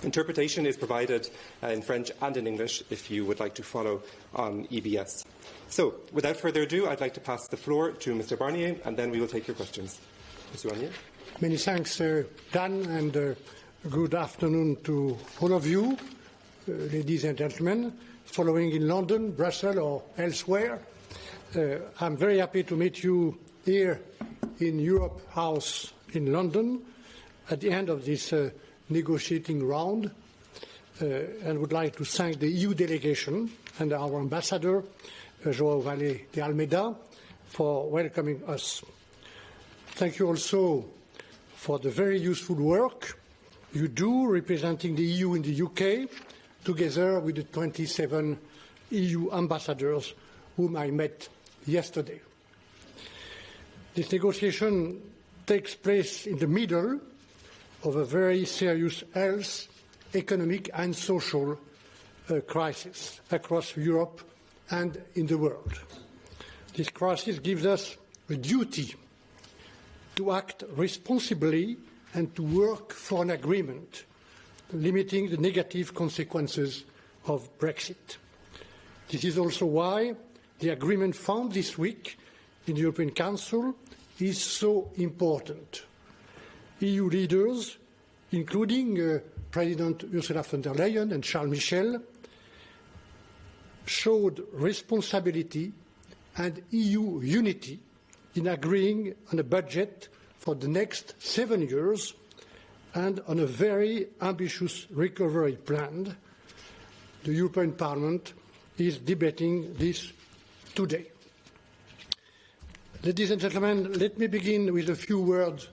Interpretation is provided in French and in English if you would like to follow on EBS. So, without further ado, I'd like to pass the floor to Mr. Barnier, and then we will take your questions. Mr. Barnier. Many thanks, Dan, and good afternoon to all of you, ladies and gentlemen, following in London, Brussels, or elsewhere. I'm very happy to meet you here in Europe House in London at the end of this negotiating round, and would like to thank the EU delegation and our ambassador, João Valle de Almeida, for welcoming us. Thank you also for the very useful work you do representing the EU in the UK, together with the 27 EU ambassadors whom I met yesterday. This negotiation takes place in the middle of a very serious health, economic and social crisis across Europe and in the world. This crisis gives us a duty to act responsibly and to work for an agreement limiting the negative consequences of Brexit. This is also why the agreement found this week in the European Council is so important. EU leaders, including President Ursula von der Leyen and Charles Michel, showed responsibility and EU unity in agreeing on a budget for the next 7 years and on a very ambitious recovery plan. The European Parliament is debating this today. Ladies and gentlemen, let me begin with a few words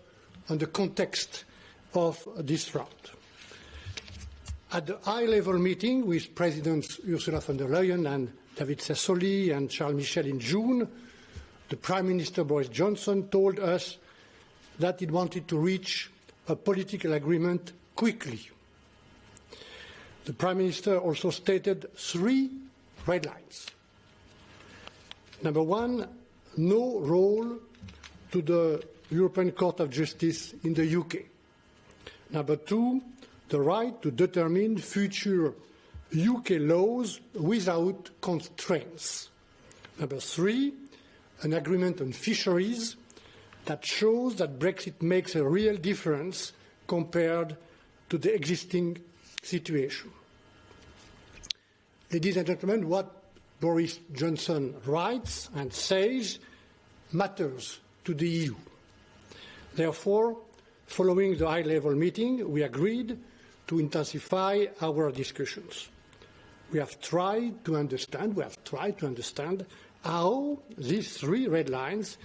on the context of this round. At the high-level meeting with Presidents Ursula von der Leyen and David Sassoli and Charles Michel in June, the Prime Minister Boris Johnson told us that he wanted to reach a political agreement quickly. The Prime Minister also stated 3 red lines. Number 1, no role to the European Court of Justice in the UK. Number 2, the right to determine future UK laws without constraints. Number 3, an agreement on fisheries that shows that Brexit makes a real difference compared to the existing situation. Ladies and gentlemen, what Boris Johnson writes and says matters to the EU. Therefore, following the high-level meeting, we agreed to intensify our discussions. We have tried to understand how these 3 red lines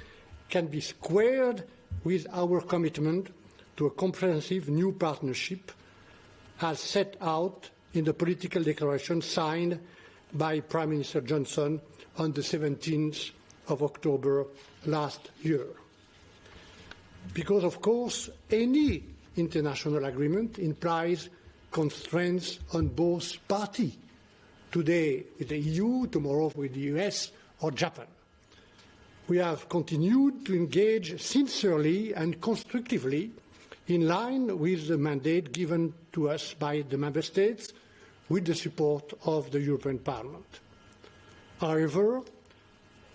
can be squared with our commitment to a comprehensive new partnership as set out in the political declaration signed by Prime Minister Johnson on the 17th of October last year. Because, of course, any international agreement implies constraints on both parties, today with the EU, tomorrow with the US or Japan. We have continued to engage sincerely and constructively in line with the mandate given to us by the Member States with the support of the European Parliament. However,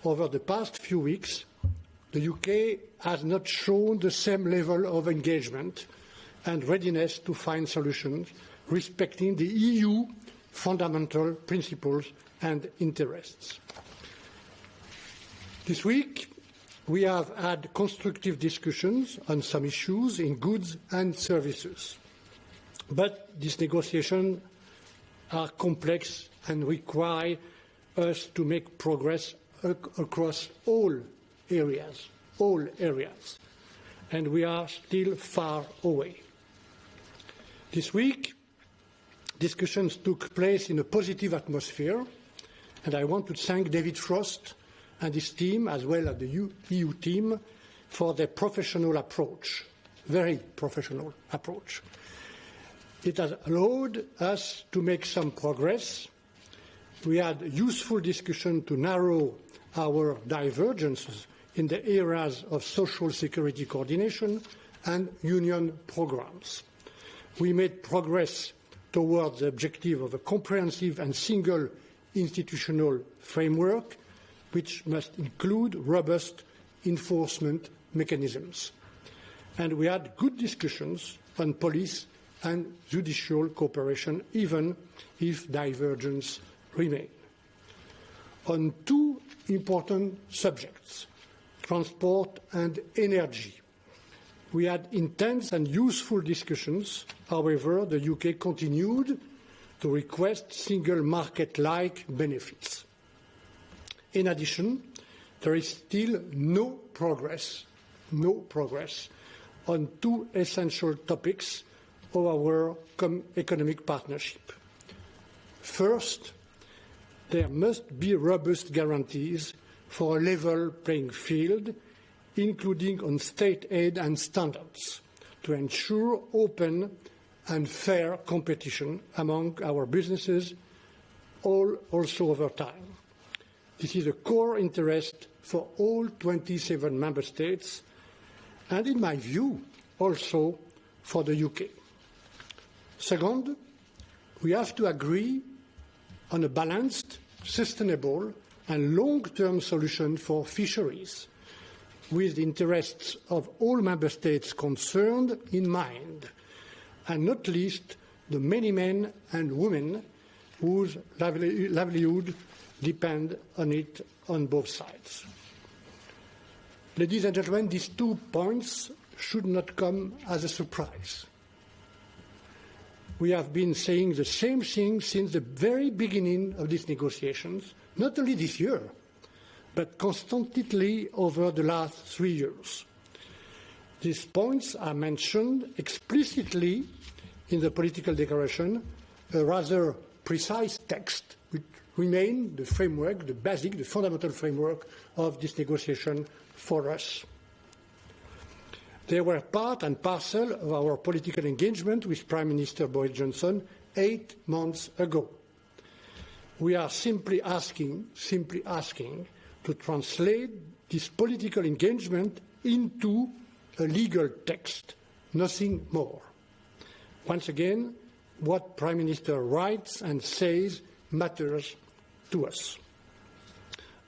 over the past few weeks, the UK has not shown the same level of engagement and readiness to find solutions respecting the EU fundamental principles and interests. This week, we have had constructive discussions on some issues in goods and services. But these negotiations are complex and require us to make progress across all areas, and we are still far away. This week, discussions took place in a positive atmosphere, and I want to thank David Frost and his team, as well as the EU team, for their professional approach, very professional approach. It has allowed us to make some progress. We had useful discussion to narrow our divergences in the areas of social security coordination and union programs. We made progress towards the objective of a comprehensive and single institutional framework, which must include robust enforcement mechanisms. And we had good discussions on police and judicial cooperation, even if divergence remains. On two important subjects, transport and energy, we had intense and useful discussions. However, the UK continued to request single market-like benefits. In addition, there is still no progress on two essential topics of our economic partnership. First, there must be robust guarantees for a level playing field, including on state aid and standards, to ensure open and fair competition among our businesses, also over time. This is a core interest for all 27 member states, and in my view, also for the UK. Second, we have to agree on a balanced, sustainable and long-term solution for fisheries, with the interests of all member states concerned in mind, and not least the many men and women whose livelihood depend on it on both sides. Ladies and gentlemen, these 2 points should not come as a surprise. We have been saying the same thing since the very beginning of these negotiations, not only this year, but constantly over the last 3 years. These points are mentioned explicitly in the political declaration, a rather precise text which remains the framework, the basic, the fundamental framework of this negotiation for us. They were part and parcel of our political engagement with Prime Minister Boris Johnson 8 months ago. We are simply asking to translate this political engagement into a legal text, nothing more. Once again, what Prime Minister writes and says matters to us.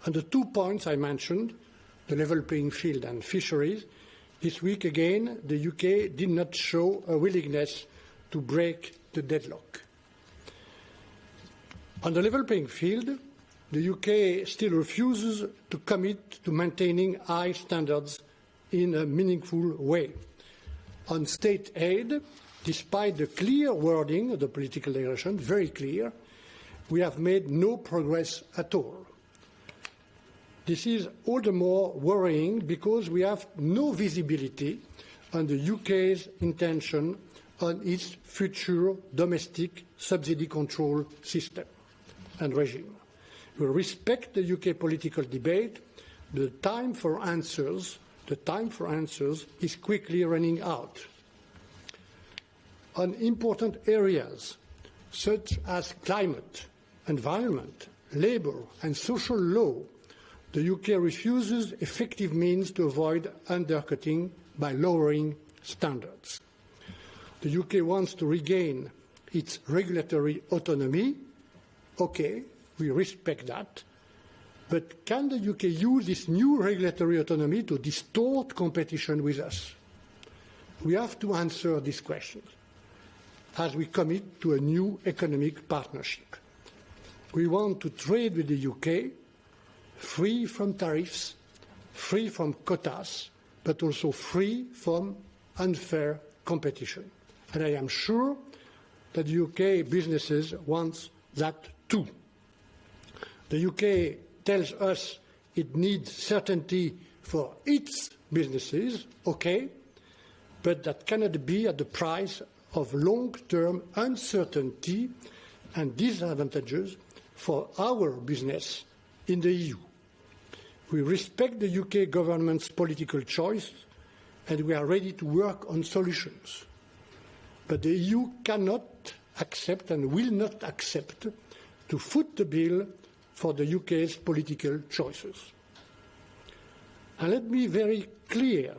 On the 2 points I mentioned, the level playing field and fisheries, this week again, the UK did not show a willingness to break the deadlock. On the level playing field, the UK still refuses to commit to maintaining high standards in a meaningful way. On state aid, despite the clear wording of the political declaration, very clear, we have made no progress at all. This is all the more worrying because we have no visibility on the UK's intention on its future domestic subsidy control system and regime. We respect the UK political debate. The time for answers is quickly running out. On important areas such as climate, environment, labour and social law, the UK refuses effective means to avoid undercutting by lowering standards. The UK wants to regain its regulatory autonomy. Okay, we respect that. But can the UK use this new regulatory autonomy to distort competition with us? We have to answer these questions as we commit to a new economic partnership. We want to trade with the UK free from tariffs, free from quotas, but also free from unfair competition. And I am sure that UK businesses want that too. The UK tells us it needs certainty for its businesses, okay, but that cannot be at the price of long-term uncertainty and disadvantages for our business in the EU. We respect the UK government's political choice and we are ready to work on solutions. But the EU cannot accept and will not accept to foot the bill for the UK's political choices. And let me be very clear.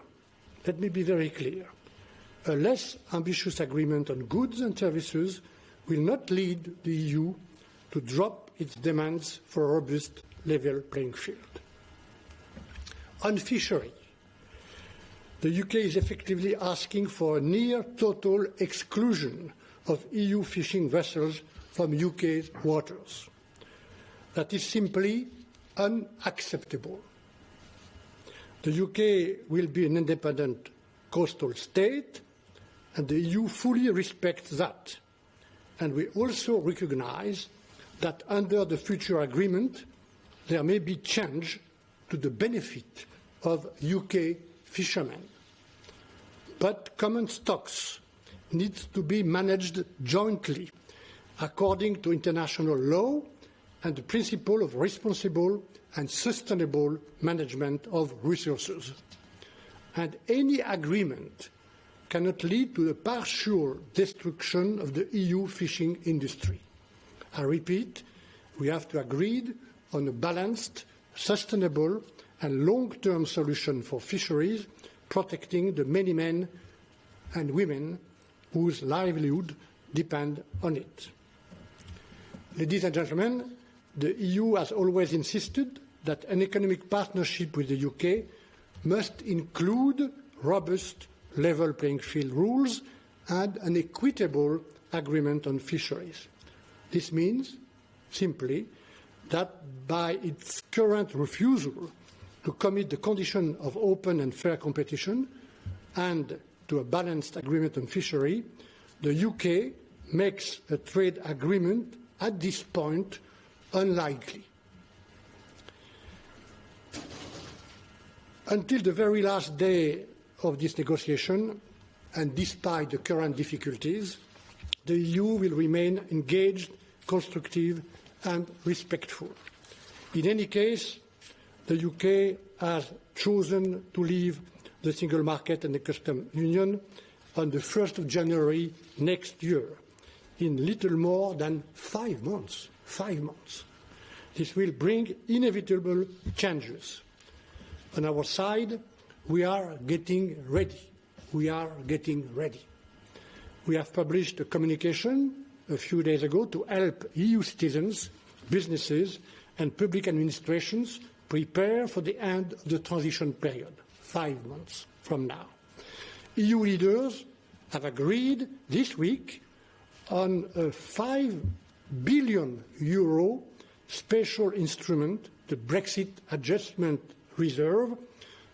A less ambitious agreement on goods and services will not lead the EU to drop its demands for a robust level playing field. On fishery, the UK is effectively asking for a near total exclusion of EU fishing vessels from UK's waters. That is simply unacceptable. The UK will be an independent coastal state, and the EU fully respects that. And we also recognise that under the future agreement, there may be change to the benefit of UK fishermen. But common stocks need to be managed jointly according to international law and the principle of responsible and sustainable management of resources. And any agreement cannot lead to the partial destruction of the EU fishing industry. I repeat, we have to agree on a balanced, sustainable and long-term solution for fisheries, protecting the many men and women whose livelihood depend on it. Ladies and gentlemen, the EU has always insisted that an economic partnership with the UK must include robust level playing field rules and an equitable agreement on fisheries. This means simply that by its current refusal to commit the condition of open and fair competition and to a balanced agreement on fishery, the UK makes a trade agreement at this point unlikely. Until the very last day of this negotiation, and despite the current difficulties, the EU will remain engaged, constructive and respectful. In any case, the UK has chosen to leave the single market and the customs union on the 1st of January next year, in little more than 5 months. 5 months. This will bring inevitable changes. On our side, we are getting ready. We are getting ready. We have published a communication a few days ago to help EU citizens, businesses and public administrations prepare for the end of the transition period, 5 months from now. EU leaders have agreed this week on a €5 billion special instrument, the Brexit Adjustment Reserve,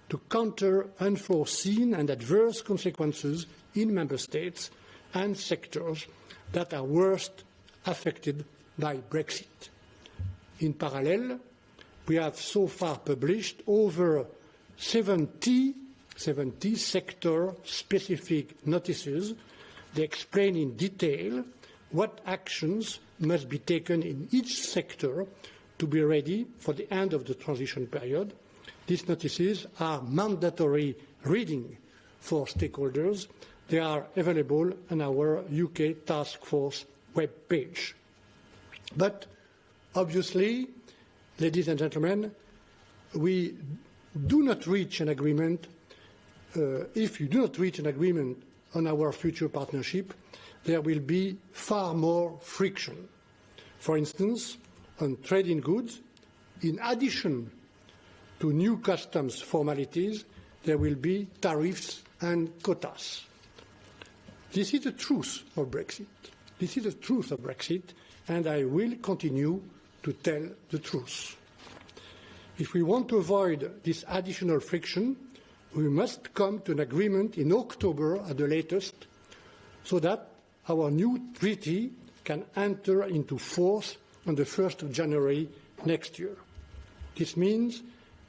to counter unforeseen and adverse consequences in member states and sectors that are worst affected by Brexit. In parallel, we have so far published over 70 sector-specific notices. They explain in detail what actions must be taken in each sector to be ready for the end of the transition period. These notices are mandatory reading for stakeholders. They are available on our UK Task Force web page. But obviously, ladies and gentlemen, we do not reach an agreement. If you do not reach an agreement on our future partnership, there will be far more friction. For instance, on trade in goods, in addition to new customs formalities, there will be tariffs and quotas. This is the truth of Brexit. This is the truth of Brexit, and I will continue to tell the truth. If we want to avoid this additional friction, we must come to an agreement in October at the latest, so that our new treaty can enter into force on the 1st of January next year. This means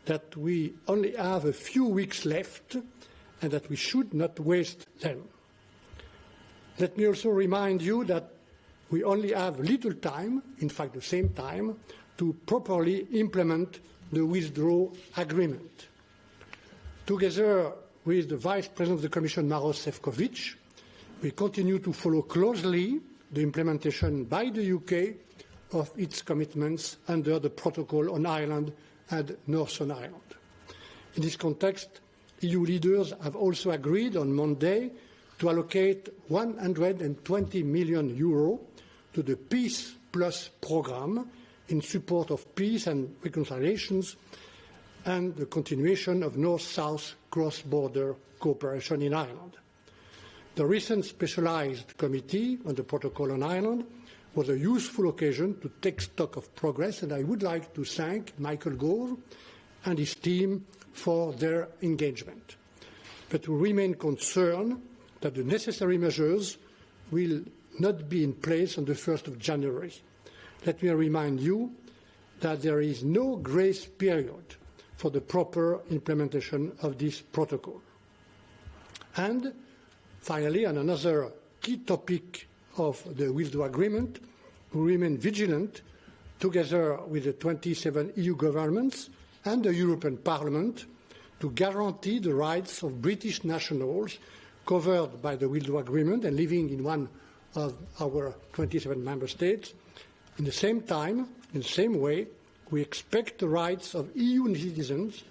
that we only have a few weeks left and that we should not waste them. Let me also remind you that we only have little time, in fact the same time, to properly implement the withdrawal agreement. Together with the Vice President of the Commission, Maroš Šefčovič, we continue to follow closely the implementation by the UK of its commitments under the Protocol on Ireland and Northern Ireland. In this context, EU leaders have also agreed on Monday to allocate €120 million to the Peace Plus program in support of peace and reconciliations and the continuation of North-South cross-border cooperation in Ireland. The recent specialised committee on the protocol on Ireland was a useful occasion to take stock of progress, and I would like to thank Michael Gove and his team for their engagement. But we remain concerned that the necessary measures will not be in place on the 1st of January. Let me remind you that there is no grace period for the proper implementation of this protocol. And finally, on another key topic of the Will Do Agreement, we remain vigilant together with the 27 EU governments and the European Parliament to guarantee the rights of British nationals covered by the Will Do Agreement and living in one of our 27 member states. In the same time, in the same way, we expect the rights of EU citizens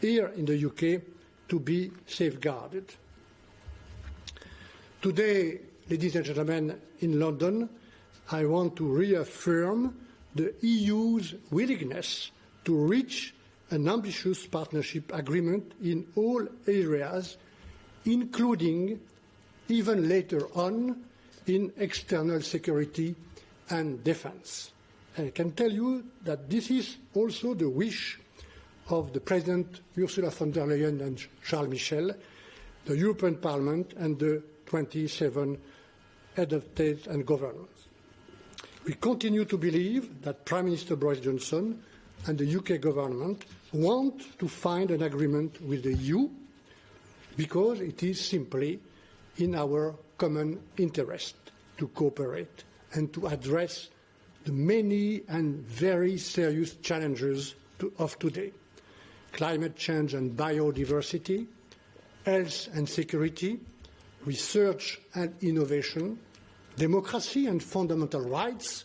here in the UK to be safeguarded. Today, ladies and gentlemen, in London, I want to reaffirm the EU's willingness to reach an ambitious partnership agreement in all areas, including, even later on, in external security and defence. I can tell you that this is also the wish of the President Ursula von der Leyen and Charles Michel, the European Parliament and the 27 heads of state and governments. We continue to believe that Prime Minister Boris Johnson and the UK government want to find an agreement with the EU because it is simply in our common interest to cooperate and to address the many and very serious challenges of today: climate change and biodiversity, health and security, research and innovation, democracy and fundamental rights,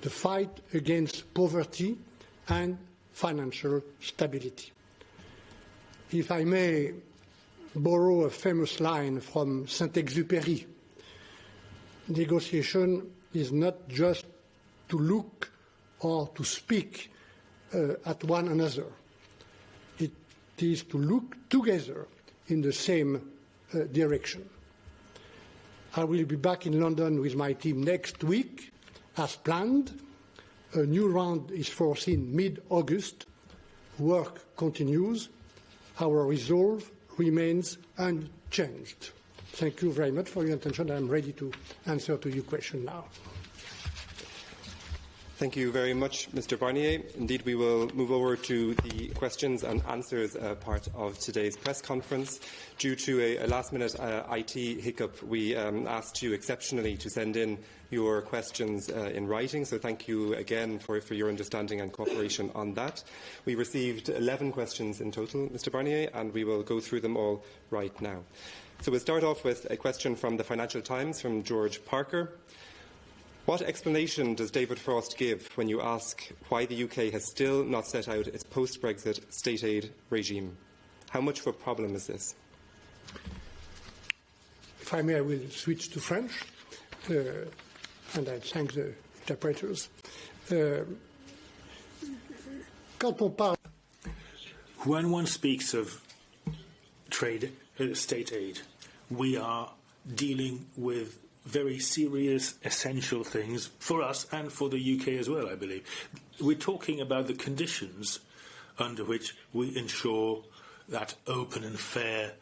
the fight against poverty and financial stability. If I may borrow a famous line from Saint-Exupéry, negotiation is not just to look or to speak at one another. It is to look together in the same direction. I will be back in London with my team next week, as planned. A new round is foreseen mid-August. Work continues. Our resolve remains unchanged. Thank you very much for your attention. I am ready to answer to your question now. Thank you very much, Mr. Barnier. Indeed, we will move over to the questions and answers part of today's press conference. Due to a last-minute IT hiccup, we asked you exceptionally to send in your questions in writing, so thank you again for your understanding and cooperation on that. We received 11 questions in total, Mr. Barnier, and we will go through them all right now. So we'll start off with a question from the Financial Times from George Parker. What explanation does David Frost give when you ask why the UK has still not set out its post-Brexit state aid regime? How much of a problem is this? If I may, I will switch to French, and I thank the interpreters. When one speaks of trade, state aid, we are dealing with very serious, essential things for us and for the UK as well, I believe. We're talking about the conditions under which we ensure that open and fair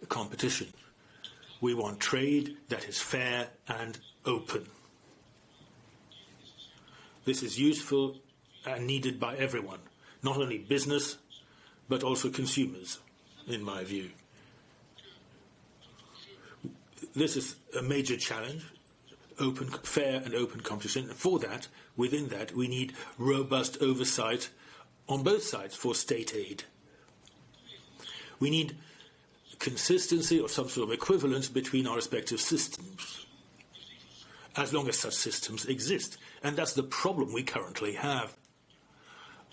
competition. We want trade that is fair and open. This is useful and needed by everyone, not only business, but also consumers, in my view. This is a major challenge, fair and open competition. For that, within that, we need robust oversight on both sides for state aid. We need consistency or some sort of equivalence between our respective systems, as long as such systems exist. And that's the problem we currently have.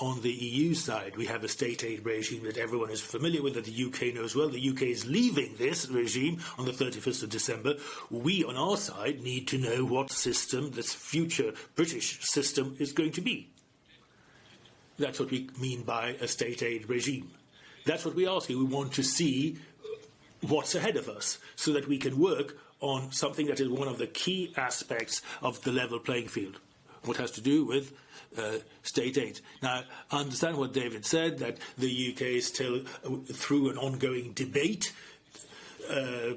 on the EU side, we have a state aid regime that everyone is familiar with, that the UK knows well. The UK is leaving this regime on the 31st of December. We, on our side, need to know what system this future British system is going to be. That's what we mean by a state aid regime. That's what we're asking. We want to see what's ahead of us so that we can work on something that is one of the key aspects of the level playing field, what has to do with state aid. Now, I understand what David said, that the UK is still through an ongoing debate.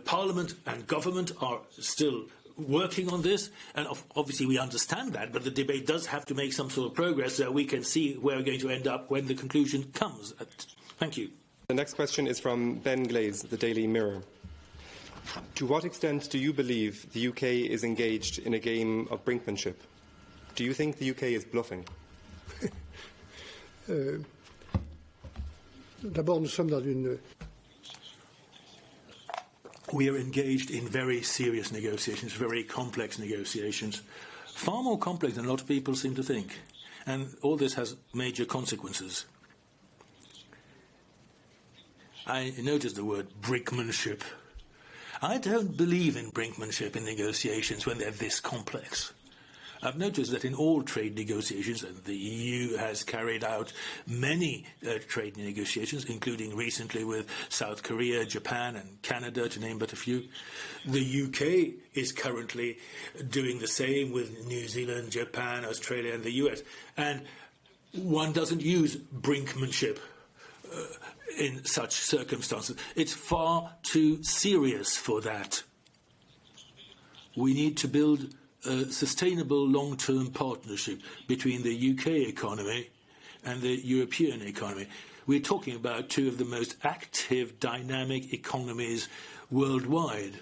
Parliament and government are still working on this, and obviously we understand that, but the debate does have to make some sort of progress so we can see where we're going to end up when the conclusion comes. Thank you. The next question is from Ben Glaze, the Daily Mirror. To what extent do you believe the UK is engaged in a game of brinkmanship? Do you think the UK is bluffing? D'abord, nous sommes dans une... We are engaged in very serious negotiations, very complex negotiations, far more complex than a lot of people seem to think. And all this has major consequences. I noticed the word brickmanship. I don't believe in brinkmanship in negotiations when they're this complex. I've noticed that in all trade negotiations, and the EU has carried out many trade negotiations, including recently with South Korea, Japan and Canada, to name but a few. The UK is currently doing the same with New Zealand, Japan, Australia and the US. And one doesn't use brinkmanship in such circumstances. It's far too serious for that. We need to build a sustainable long-term partnership between the UK economy and the European economy. We're talking about two of the most active, dynamic economies worldwide.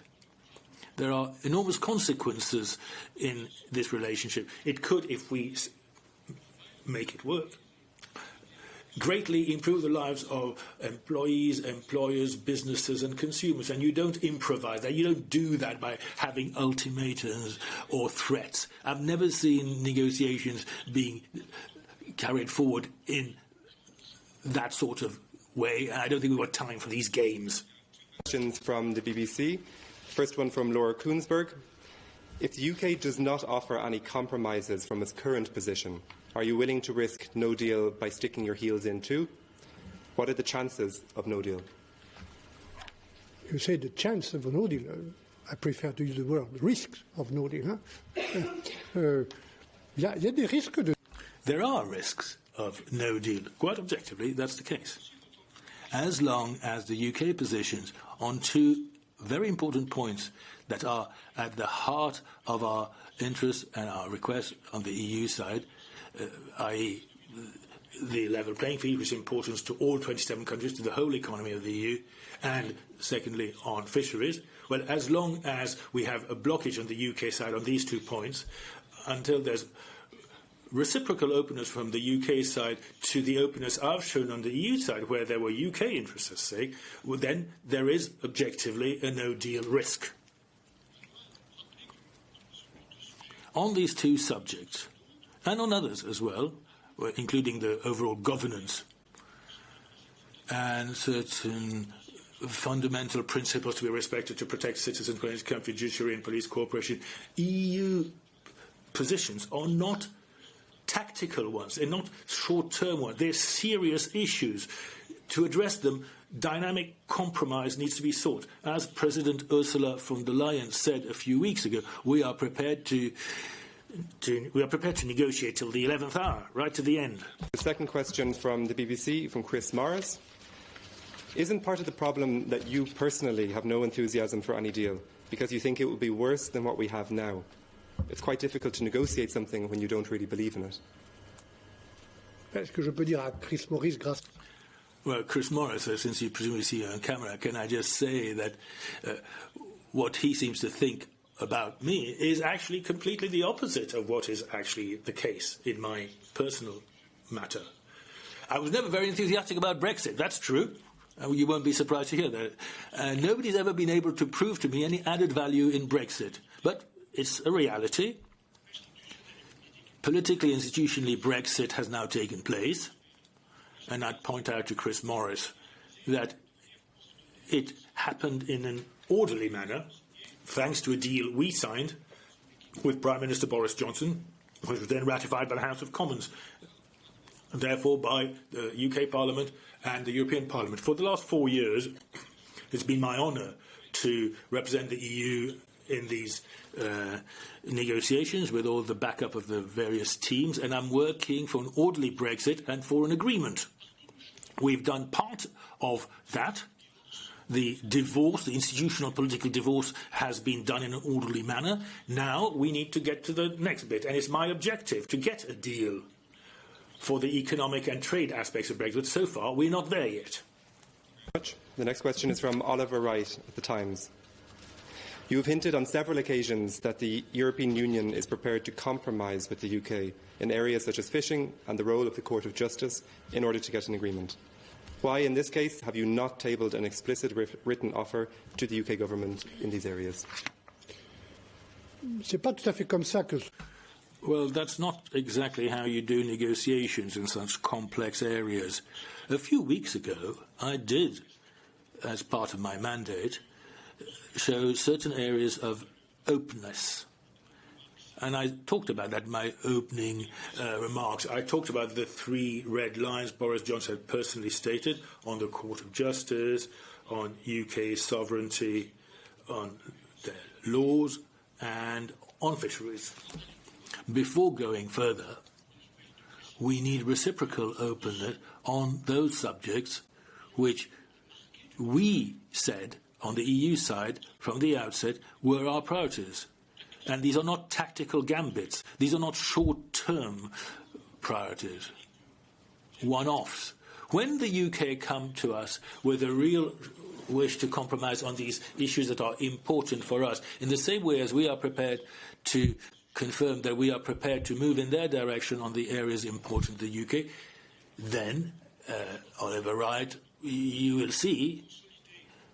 There are enormous consequences in this relationship. It could, if we make it work, greatly improve the lives of employees, employers, businesses and consumers. And you don't improvise that. You don't do that by having ultimatums or threats. I've never seen negotiations being carried forward in that sort of way. I don't think we've got time for these games. Questions from the BBC. First one from Laura Koonsberg. If the UK does not offer any compromises from its current position, are you willing to risk no deal by sticking your heels in too? What are the chances of no deal? You say the chance of a no deal. I prefer to use the word risks of no deal. There are risks of no deal. Quite objectively, that's the case. As long as the UK positions on two very important points that are at the heart of our interests and our requests on the EU side, i.e. the level playing field, which is important to all 27 countries, to the whole economy of the EU, and secondly on fisheries. Well, as long as we have a blockage on the UK side on these 2 points, until there's reciprocal openness from the UK side to the openness I've shown on the EU side, where there were UK interests at stake, well, then there is objectively a no-deal risk. On these two subjects, and on others as well, including the overall governance and certain fundamental principles to be respected to protect citizens, country, judiciary and police cooperation, EU positions are not tactical ones. They're not short-term ones. They're serious issues. To address them, dynamic compromise needs to be sought. As President Ursula von der Leyen said a few weeks ago, we are prepared to negotiate till the 11th hour, right to the end. The second question from the BBC, from Chris Morris. Isn't part of the problem that you personally have no enthusiasm for any deal because you think it will be worse than what we have now? It's quite difficult to negotiate something when you don't really believe in it. Well, Chris Morris, since you presumably see on camera, can I just say that what he seems to think about me is actually completely the opposite of what is actually the case in my personal matter. I was never very enthusiastic about Brexit, that's true. You won't be surprised to hear that. Nobody's ever been able to prove to me any added value in Brexit. But it's a reality. Politically, institutionally, Brexit has now taken place. and I'd point out to Chris Morris that it happened in an orderly manner, thanks to a deal we signed with Prime Minister Boris Johnson, which was then ratified by the House of Commons, and therefore by the UK Parliament and the European Parliament. For the last 4 years, it's been my honour to represent the EU in these negotiations with all the backup of the various teams, and I'm working for an orderly Brexit and for an agreement. We've done part of that. The divorce, the institutional political divorce, has been done in an orderly manner. Now we need to get to the next bit, and it's my objective to get a deal for the economic and trade aspects of Brexit. So far, we're not there yet. The next question is from Oliver Wright at The Times. You have hinted on several occasions that the European Union is prepared to compromise with the UK in areas such as fishing and the role of the Court of Justice in order to get an agreement. Why, in this case, have you not tabled an explicit written offer to the UK government in these areas? C'est pas tout à fait comme ça que... Well, that's not exactly how you do negotiations in such complex areas. A few weeks ago, I did, as part of my mandate, show certain areas of openness. And I talked about that in my opening remarks. I talked about the 3 red lines Boris Johnson had personally stated on the Court of Justice, on UK sovereignty, on their laws, and on fisheries. Before going further, we need reciprocal openness on those subjects which we said on the EU side from the outset were our priorities. And these are not tactical gambits. These are not short-term priorities, one-offs. When the UK come to us with a real wish to compromise on these issues that are important for us, in the same way as we are prepared to confirm that we are prepared to move in their direction on the areas important to the UK, then, Oliver Wright, you will see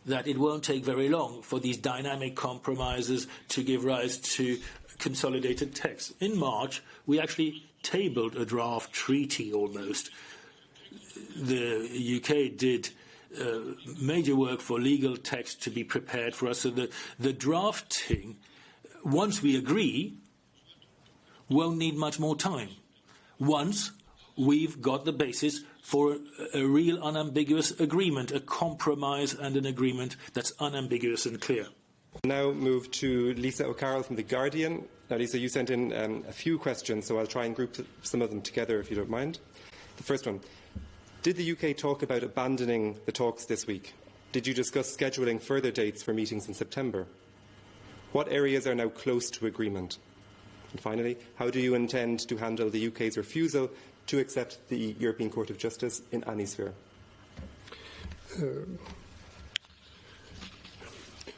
that it won't take very long for these dynamic compromises to give rise to consolidated text. In March, we actually tabled a draft treaty almost. The UK did major work for legal text to be prepared for us, so that the drafting, once we agree, won't need much more time. Once we've got the basis for a real unambiguous agreement, a compromise and an agreement that's unambiguous and clear. Now move to Lisa O'Carroll from The Guardian. Now, Lisa, you sent in a few questions, so I'll try and group some of them together if you don't mind. The first one. Did the UK talk about abandoning the talks this week? Did you discuss scheduling further dates for meetings in September? What areas are now close to agreement? And finally, how do you intend to handle the UK's refusal to accept the European Court of Justice in any sphere?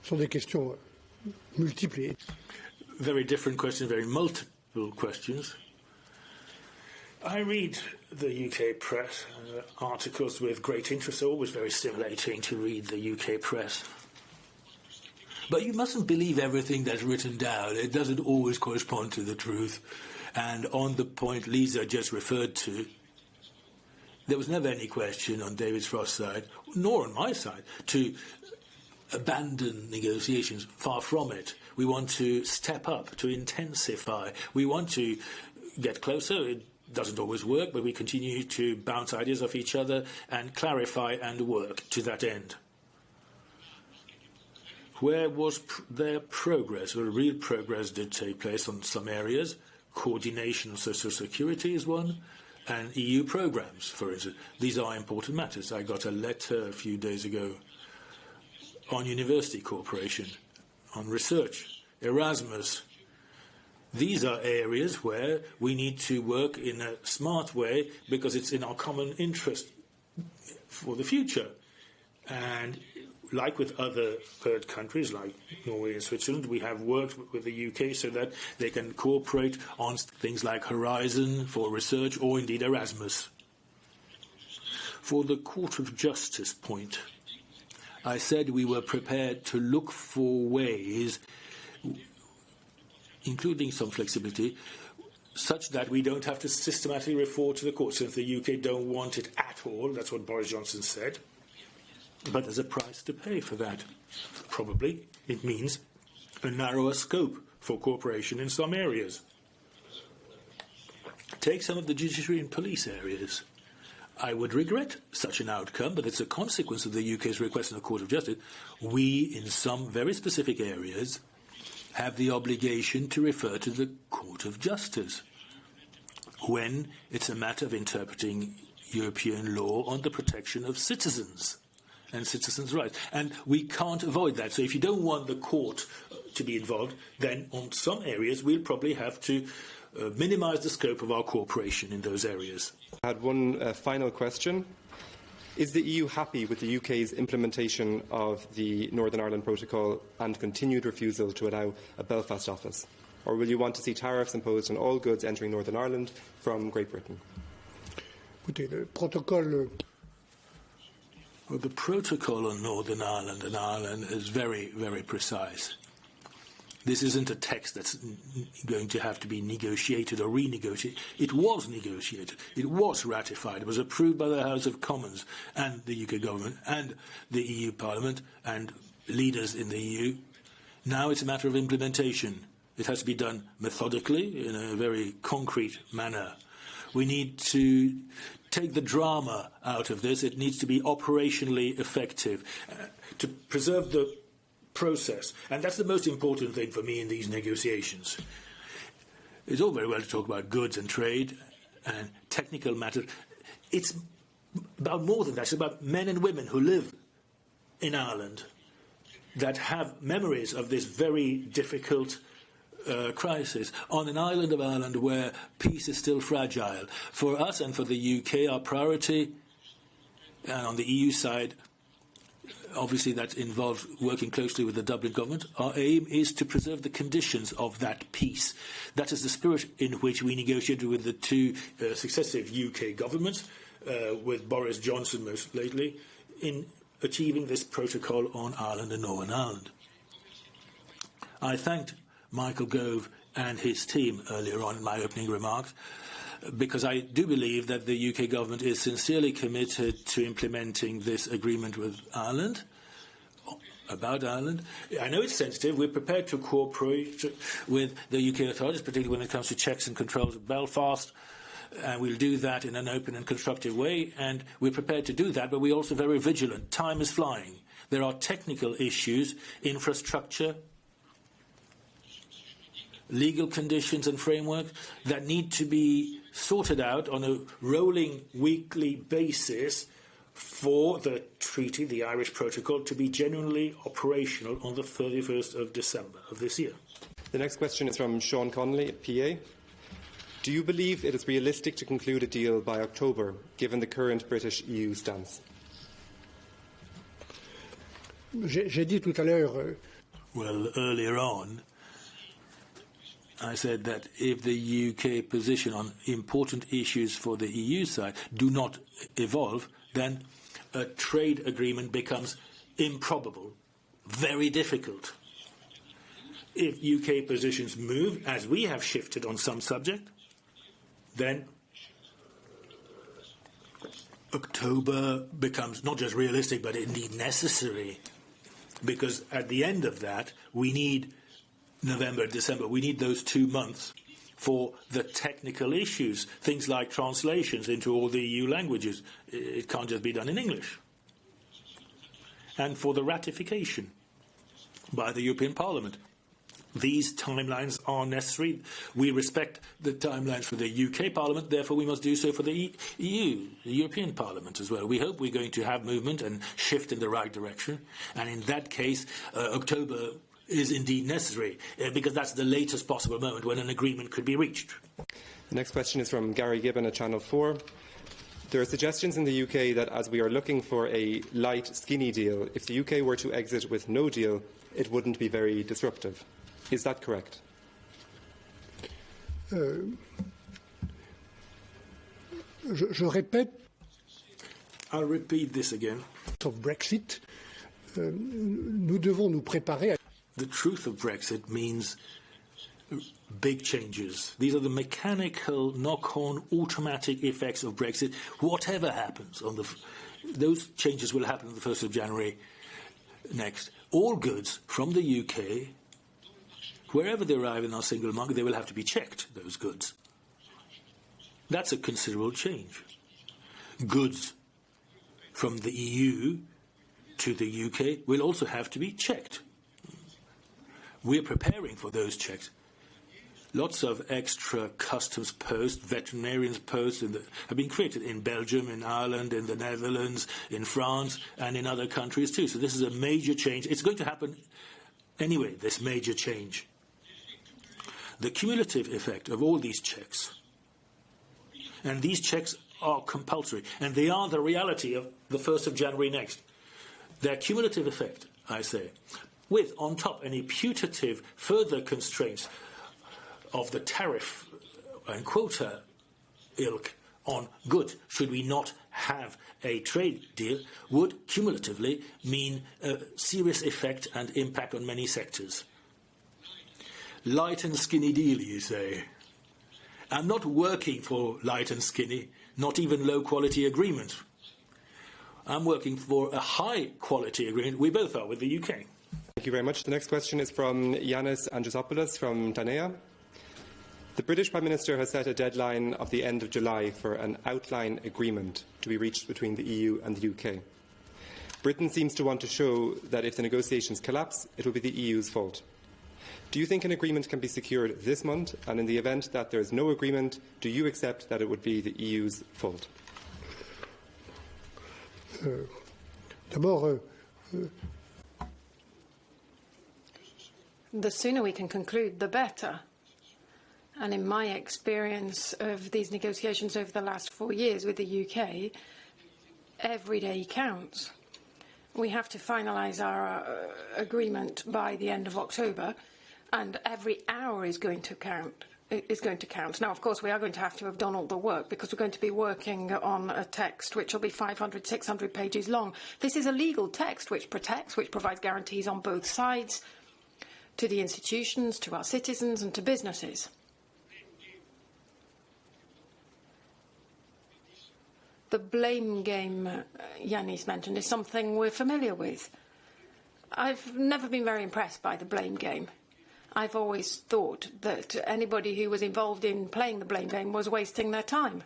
Sont des questions multiples. Very different questions, very multiple questions. I read the UK press articles with great interest. Always very stimulating to read the UK press. But you mustn't believe everything that's written down. It doesn't always correspond to the truth. And on the point Lisa just referred to, there was never any question on David Frost's side, nor on my side, to abandon negotiations. Far from it. We want to step up, to intensify. We want to get closer. It doesn't always work, but we continue to bounce ideas off each other and clarify and work to that end. Where was there progress? Well, real progress did take place on some areas. Coordination of social security is one, and EU programmes, for instance. These are important matters. I got a letter a few days ago on university cooperation, on research, Erasmus. These are areas where we need to work in a smart way because it's in our common interest for the future. And like with other third countries, like Norway and Switzerland, we have worked with the UK so that they can cooperate on things like Horizon for research or indeed Erasmus. For the Court of Justice point, I said we were prepared to look for ways, including some flexibility, such that we don't have to systematically refer to the court. Since the UK don't want it at all, that's what Boris Johnson said. But there's a price to pay for that. Probably it means a narrower scope for cooperation in some areas. Take some of the judiciary and police areas. I would regret such an outcome, but it's a consequence of the UK's request in the Court of Justice. We, in some very specific areas, have the obligation to refer to the Court of Justice when it's a matter of interpreting European law on the protection of citizens and citizens' rights. And we can't avoid that. So if you don't want the court to be involved, then on some areas we'll probably have to minimise the scope of our cooperation in those areas. I had one final question. Is the EU happy with the UK's implementation of the Northern Ireland Protocol and continued refusal to allow a Belfast office? Or will you want to see tariffs imposed on all goods entering Northern Ireland from Great Britain? Écoutez, le protocole... Well, the protocol on Northern Ireland and Ireland is very, very precise. This isn't a text that's going to have to be negotiated or renegotiated. It was negotiated. It was ratified. It was approved by the House of Commons and the UK government and the EU Parliament and leaders in the EU. Now it's a matter of implementation. It has to be done methodically in a very concrete manner. We need to take the drama out of this. It needs to be operationally effective to preserve the process. And that's the most important thing for me in these negotiations. It's all very well to talk about goods and trade and technical matters. It's about more than that. It's about men and women who live in Ireland that have memories of this very difficult crisis on an island of Ireland where peace is still fragile. For us and for the UK, our priority, and on the EU side, obviously that involves working closely with the Dublin government. Our aim is to preserve the conditions of that peace. That is the spirit in which we negotiated with the two successive UK governments, with Boris Johnson most lately, in achieving this protocol on Ireland and Northern Ireland. I thanked Michael Gove and his team earlier on in my opening remarks, because I do believe that the UK government is sincerely committed to implementing this agreement with Ireland, about Ireland. I know it's sensitive. We're prepared to cooperate with the UK authorities, particularly when it comes to checks and controls at Belfast, and we'll do that in an open and constructive way, and we're prepared to do that, but we're also very vigilant. Time is flying. There are technical issues, infrastructure, legal conditions and framework that need to be sorted out on a rolling weekly basis for the treaty, the Irish Protocol, to be genuinely operational on the 31st of December of this year. The next question is from Sean Connolly at PA. Do you believe it is realistic to conclude a deal by October, given the current British EU stance? J'ai dit tout à l'heure... Well, earlier on, I said that if the UK position on important issues for the EU side do not evolve, then a trade agreement becomes improbable, very difficult. If UK positions move, as we have shifted on some subject, then October becomes not just realistic, but indeed necessary, because at the end of that, we need November, December, we need those 2 months for the technical issues, things like translations into all the EU languages. It can't just be done in English. And for the ratification by the European Parliament. These timelines are necessary. We respect the timelines for the UK Parliament, therefore we must do so for the EU, the European Parliament as well. We hope we're going to have movement and shift in the right direction. And in that case, October is indeed necessary, because that's the latest possible moment when an agreement could be reached. The next question is from Gary Gibbon at Channel 4. There are suggestions in the UK that as we are looking for a light, skinny deal, if the UK were to exit with no deal, it wouldn't be very disruptive. Is that correct? Je répète. I'll repeat this again. Of Brexit, nous devons nous préparer. The truth of Brexit means big changes. These are the mechanical, knock-on, automatic effects of Brexit. Whatever happens, those changes will happen on the 1st of January next. All goods from the UK, wherever they arrive in our single market, they will have to be checked, those goods. That's a considerable change. Goods from the EU to the UK will also have to be checked. We're preparing for those checks. Lots of extra customs posts, veterinarians posts have been created in Belgium, in Ireland, in the Netherlands, in France, and in other countries too. So this is a major change. It's going to happen anyway, this major change. The cumulative effect of all these checks, and these checks are compulsory, and they are the reality of the 1st of January next. Their cumulative effect, I say, with, on top, any putative further constraints of the tariff and quota ilk on goods, should we not have a trade deal, would cumulatively mean a serious effect and impact on many sectors. Light and skinny deal, you say. I'm not working for light and skinny, not even low-quality agreement. I'm working for a high-quality agreement. We both are with the UK. Thank you very much. The next question is from Yanis Androsopoulos from Tanea. The British Prime Minister has set a deadline of the end of July for an outline agreement to be reached between the EU and the UK. Britain seems to want to show that if the negotiations collapse, it will be the EU's fault. Do you think an agreement can be secured this month? And in the event that there is no agreement, do you accept that it would be the EU's fault? The sooner we can conclude, the better. And in my experience of these negotiations over the last 4 years with the UK, every day counts. We have to finalise our agreement by the end of October, and every hour is going to count. Now, of course, we are going to have done all the work, because we're going to be working on a text which will be 500, 600 pages long. This is a legal text which protects, which provides guarantees on both sides, to the institutions, to our citizens and to businesses. The blame game Yanis mentioned is something we're familiar with. I've never been very impressed by the blame game. I've always thought that anybody who was involved in playing the blame game was wasting their time.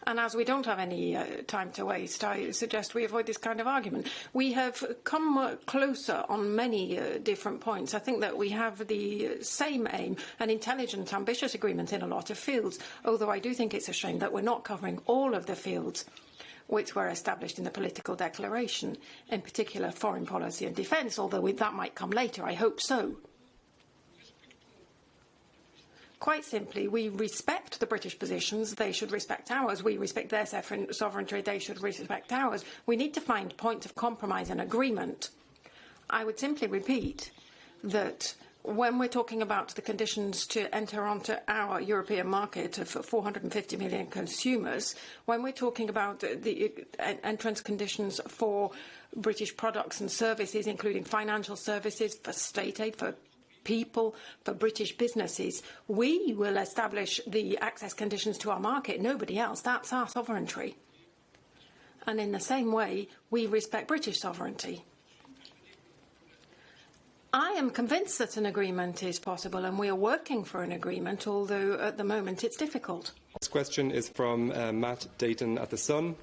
And as we don't have any time to waste, I suggest we avoid this kind of argument. We have come closer on many different points. I think that we have the same aim, an intelligent, ambitious agreement in a lot of fields, although I do think it's a shame that we're not covering all of the fields which were established in the political declaration, in particular foreign policy and defence, although that might come later. I hope so. Quite simply, we respect the British positions, they should respect ours. We respect their sovereignty, they should respect ours. We need to find points of compromise and agreement. I would simply repeat that when we're talking about the conditions to enter onto our European market of 450 million consumers, when we're talking about the entrance conditions for British products and services, including financial services, for state aid, for people, for British businesses, we will establish the access conditions to our market. Nobody else. That's our sovereignty. And in the same way, we respect British sovereignty. I am convinced that an agreement is possible, and we are working for an agreement, although at the moment it's difficult. This question is from Matt Dayton at The Sun.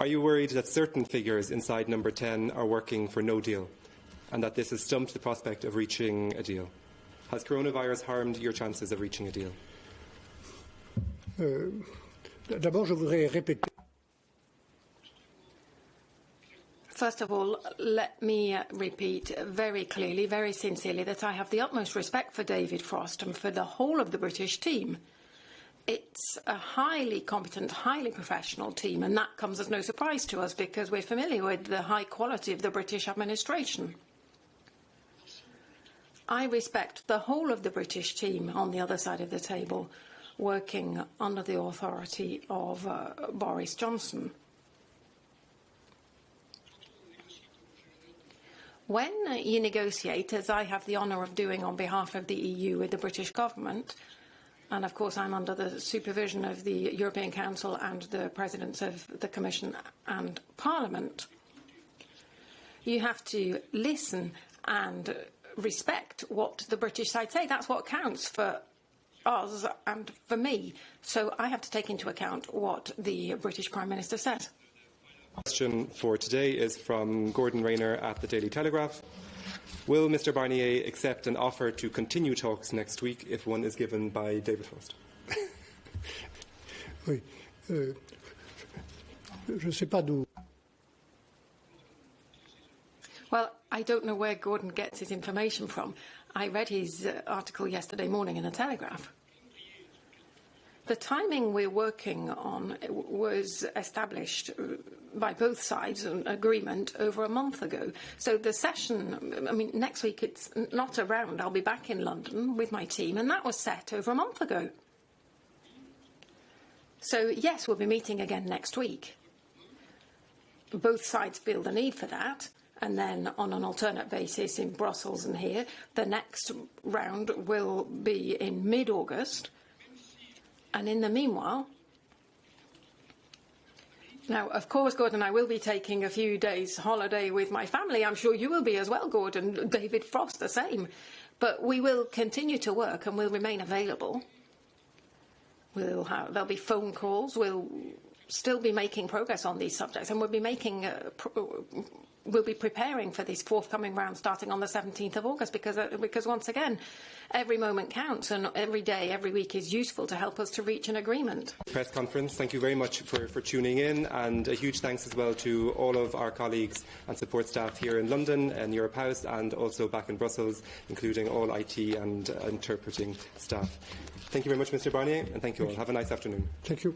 Are you worried that certain figures inside number 10 are working for no deal, and that this has stumped the prospect of reaching a deal? Has coronavirus harmed your chances of reaching a deal? D'abord, je voudrais répéter. First of all, let me repeat very clearly, very sincerely, that I have the utmost respect for David Frost and for the whole of the British team. It's a highly competent, highly professional team, and that comes as no surprise to us because we're familiar with the high quality of the British administration. I respect the whole of the British team on the other side of the table, working under the authority of Boris Johnson. When you negotiate, as I have the honour of doing on behalf of the EU with the British government, and of course I'm under the supervision of the European Council and the Presidents of the Commission and Parliament, you have to listen and respect what the British side say. That's what counts for us and for me. So I have to take into account what the British Prime Minister says. Question for today is from Gordon Rayner at the Daily Telegraph. Will Mr Barnier accept an offer to continue talks next week if one is given by David Frost? Oui. Je sais pas d'où. Well, I don't know where Gordon gets his information from. I read his article yesterday morning in the Telegraph. The timing we're working on was established by both sides, an agreement over a month ago. So the session, I mean, next week it's not around. I'll be back in London with my team, and that was set over a month ago. So, yes, we'll be meeting again next week. Both sides feel the need for that. And then on an alternate basis in Brussels and here, the next round will be in mid-August. And in the meanwhile, now, of course, Gordon, I will be taking a few days holiday with my family. I'm sure you will be as well, Gordon. David Frost, the same. But we will continue to work and we'll remain available. There'll be phone calls. We'll still be making progress on these subjects, and we'll be making we'll be preparing for this forthcoming round starting on the 17th of August because once again, every moment counts and every day, every week is useful to help us to reach an agreement. Press conference. Thank you very much for tuning in, and a huge thanks as well to all of our colleagues and support staff here in London and Europe House and also back in Brussels, including all IT and interpreting staff. Thank you very much, Mr Barnier, and thank you all. Have a nice afternoon. Thank you.